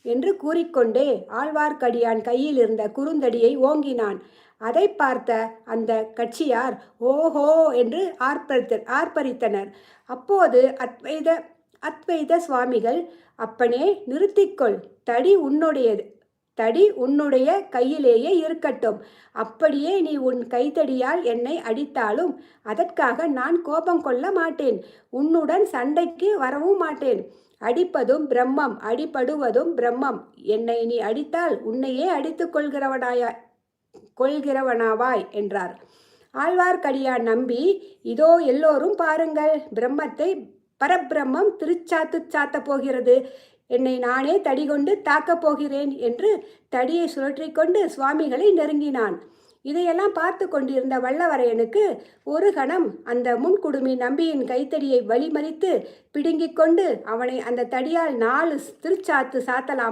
என்று கூறிக்கொண்டே ஆழ்வார்க்கடியான் கையில் இருந்த குறுந்தடியை ஓங்கினான். அதை பார்த்த அந்த கட்சியார் ஓஹோ என்று ஆர்ப்பரித்தனர். அப்போது அத்வைத சுவாமிகள், அப்பனே நிறுத்திக்கொள், தடி உன்னுடைய கையிலேயே இருக்கட்டும். அப்படியே நீ உன் கைத்தடியால் என்னை அடித்தாலும் அதற்காக நான் கோபம் கொள்ள மாட்டேன். உன்னுடன் சண்டைக்கு வரவும் மாட்டேன். அடிப்பதும் பிரம்மம், அடிபடுவதும் பிரம்மம். என்னை நீ அடித்தால் உன்னையே அடித்து கொள்கிறவனாவாய் என்றார். ஆழ்வார்க்கடியான் நம்பி, இதோ எல்லோரும் பாருங்கள், பிரம்மத்தை பரபிரம்மம் சாத்த போகிறது. என்னை நானே தடி கொண்டு தாக்கப் போகிறேன் என்று தடியை சுழற்றி கொண்டு சுவாமிகளை நெருங்கினான். இதையெல்லாம் பார்த்து கொண்டிருந்த வல்லவரையனுக்கு ஒரு கணம் அந்த முன்குடுமி நம்பியின் கைத்தடியை வழிமறித்து பிடுங்கிக் கொண்டு அவனை அந்த தடியால் 4 திருச்சாத்து சாத்தலாம்